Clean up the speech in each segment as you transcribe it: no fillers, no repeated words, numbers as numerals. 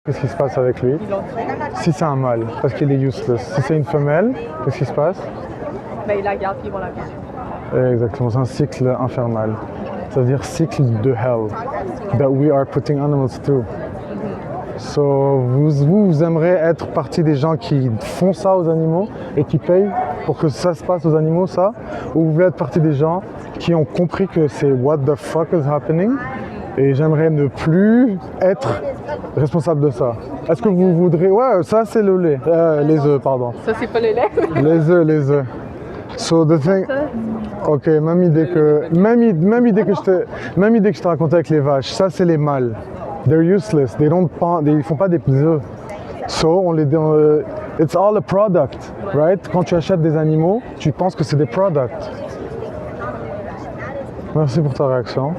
Qu'est-ce qui se passe avec lui? Ils l'ont tué. Si c'est un mâle, parce qu'il est useless. Si c'est une femelle, qu'est-ce qui se passe? Ben, ils la gardent puis ils vont la garder. Exactement, c'est un cycle infernal. Ça veut dire cycle de hell that we are putting animals through. So, vous aimeriez être partie des gens qui font ça aux animaux et qui payent pour que ça se passe aux animaux, ça? Ou vous voulez être partie des gens qui ont compris que c'est what the fuck is happening et j'aimerais ne plus être responsable de ça? Est-ce que vous voudrez... Ouais, ça c'est le lait. Les œufs, pardon. Ça, c'est pas le lait. Les œufs. So the thing... Ok, même idée que je t'ai raconté avec les vaches. Ça c'est les mâles. They're useless. Ils font pas des œufs. So it's all a product, right? Quand tu achètes des animaux, tu penses que c'est des products. Merci pour ta réaction.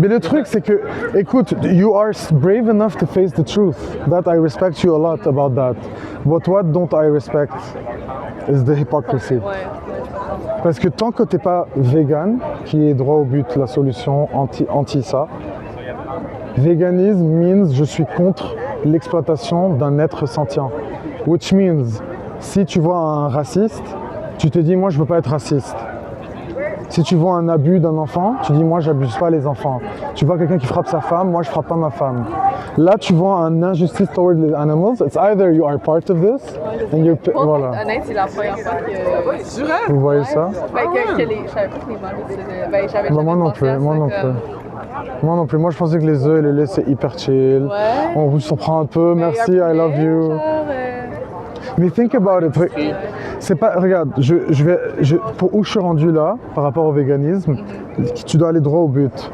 Mais le truc c'est que, écoute, you are brave enough to face the truth. That I respect you a lot about that. But what don't I respect is the hypocrisy. Ouais. Parce que tant que t'es pas vegan, qui est droit au but, la solution anti ça, veganism means je suis contre l'exploitation d'un être sentient. Which means, si tu vois un raciste, tu te dis moi je veux pas être raciste. Si tu vois un abus d'un enfant, tu dis moi j'abuse pas les enfants. Tu vois quelqu'un qui frappe sa femme, moi je frappe pas ma femme. Là tu vois un injustice toward the animals, it's either you are part of this and you're... Voilà. Honnête, c'est la première fois que... Vous voyez ça? Ben, je savais pas que les mâles utilisaient... Ben, j'avais Bah, jamais moi non pensé à plus, ça moi non comme- plus. Moi non plus, moi je pensais que les œufs et le lait c'est hyper chill. Ouais. On vous surprend un peu, Ben, merci, un I love poulet, you. genre, Mais think about it. C'est pas, regarde, pour où je suis rendu là, par rapport au véganisme, tu dois aller droit au but.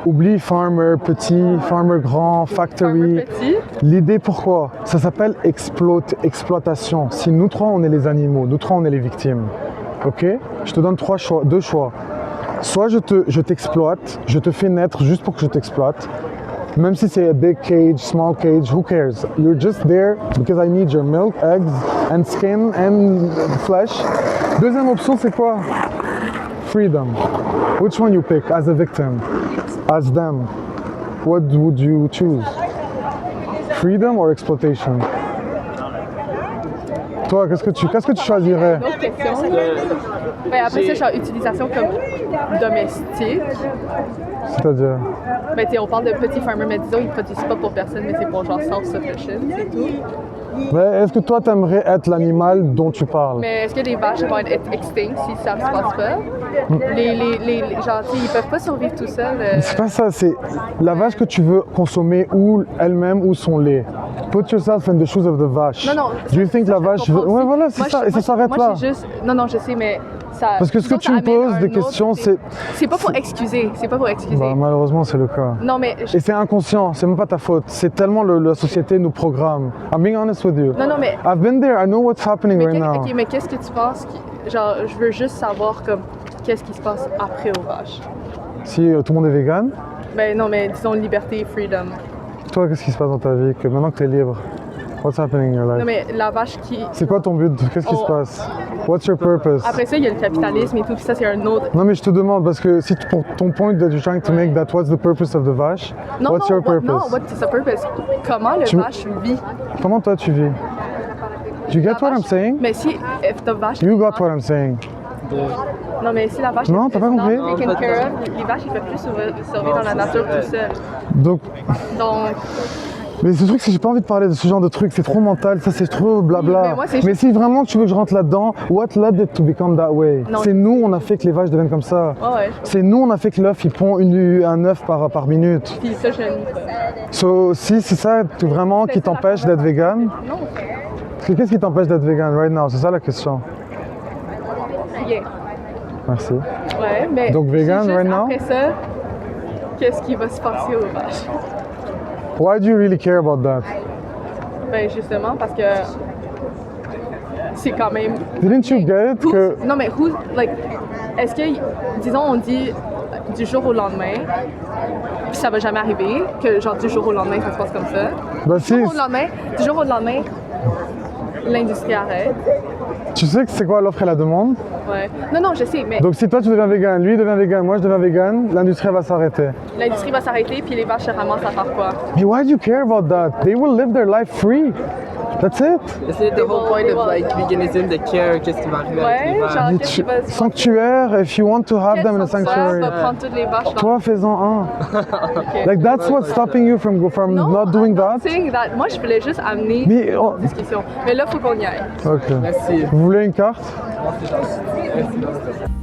Oublie farmer petit, farmer grand, factory. Farmer petit. L'idée pourquoi? Ça s'appelle exploitation. Si nous trois on est les animaux, nous trois on est les victimes. Ok? Je te donne deux choix. Soit je t'exploite, je te fais naître juste pour que je t'exploite. Même si c'est a big cage, small cage, who cares? You're just there because I need your milk, eggs, and skin, and flesh. Deuxième option, c'est quoi? Freedom. Which one you pick as a victim? As them? What would you choose? Freedom or exploitation? Toi, qu'est-ce que tu choisirais? Une autre question. Ben, après ça, genre, utilisation comme domestique. C'est-à-dire? Ben, tu sais, on parle de petits farmers, mais disons, ils produisent pas pour personne, mais c'est pour genre self-sufficient, c'est tout. Mais est-ce que toi, t'aimerais être l'animal dont tu parles? Mais est-ce que les vaches vont être extinctes si ça se passe pas? Genre, tu sais, ils peuvent pas survivre tout seuls. C'est pas ça, c'est la vache que tu veux consommer ou elle-même ou son lait. Put yourself in the shoes of the vache. Non, non. Do you think la vache veut... Ouais, voilà, c'est Moi, ça, je- et ça moi, s'arrête moi, là. j'ai juste... Non, non, je sais, mais ça... Parce que ce que disons, tu ça me amène poses un des autre- questions, c'est... C'est pas pour excuser, c'est pas pour excuser. Bah, malheureusement, c'est le cas. Non, mais... Et c'est inconscient, c'est même pas ta faute. C'est tellement la société nous programme. I'm being honest with you. Non, non, mais... I've been there, I know what's happening Mais, right now. ok, mais qu'est-ce que tu penses Genre, je veux juste savoir, comme, qu'est-ce qui se passe après aux vaches? Si tout le monde est vegan, Ben non, mais disons liberté, freedom. toi, qu'est-ce qui se passe dans ta vie que maintenant que tu es libre? What's happening in your life? Non, mais la vache qui... C'est quoi ton but? Qu'est-ce qui se passe? What's your purpose? Après ça, il y a le capitalisme et tout, puis ça, c'est un autre... Non mais je te demande parce que si pour ton point that you're trying to make that what's the purpose of the vache? Non, What's non, your purpose? non, what is the purpose? Comment le Tu- vache vit? Comment toi tu vis? You get La what I'm vache- saying? Mais si if the vache... You got what I'm saying. Non, mais si la vache... Non, t'as pas compris? Taken care of, les vaches, ils peuvent plus survivre dans la nature tout seuls. Donc, Donc... mais ce truc c'est que j'ai pas envie de parler de ce genre de truc, c'est trop mental, ça c'est trop blabla. Oui, mais moi, c'est- mais si vraiment tu veux que je rentre là-dedans, what led it to become that way? Non. C'est nous on a fait que les vaches deviennent comme ça. Ouais, ouais. C'est nous on a fait que l'œuf il pond un œuf par minute. Puis ça, je n'aime pas. So, si c'est ça vraiment qui t'empêche d'être vegan, Non. parce que qu'est-ce qui t'empêche d'être vegan right now? C'est ça la question. Yeah. Merci. Ouais, mais... Donc, vegan, juste right now? après ça, qu'est-ce qui va se passer aux vaches? Why do you really care about that? Ben justement parce que c'est quand même... Didn't you get it que... Non mais est-ce que, disons on dit du jour au lendemain, puis ça va jamais arriver, que genre du jour au lendemain ça se passe comme ça. Bah Du si, jour au lendemain, l'industrie arrête. Tu sais que c'est quoi l'offre et la demande? Ouais. Non, je sais, mais Donc si toi tu deviens vegan, lui devient vegan, moi je deviens vegan, l'industrie va s'arrêter. l'industrie va s'arrêter, puis les vaches se ramassent à faire quoi? Mais why do you care about that? They will live their life free. That's it. C'est the whole point of like veganism, de care, qu'est-ce qui va arriver avec les Ouais, vaches. genre, Mais qu'est-ce qui va se sanctuaire, if you want to have them in a sanctuary. va prendre toutes les vaches dans Toi, fais-en un. Ok. Like that's what's stopping you from Non, not doing I'm not that. saying that. Moi, je voulais juste amener Mais oh, une discussion. Mais là, il faut qu'on y aille. ok. Merci. Vous voulez une carte? Merci.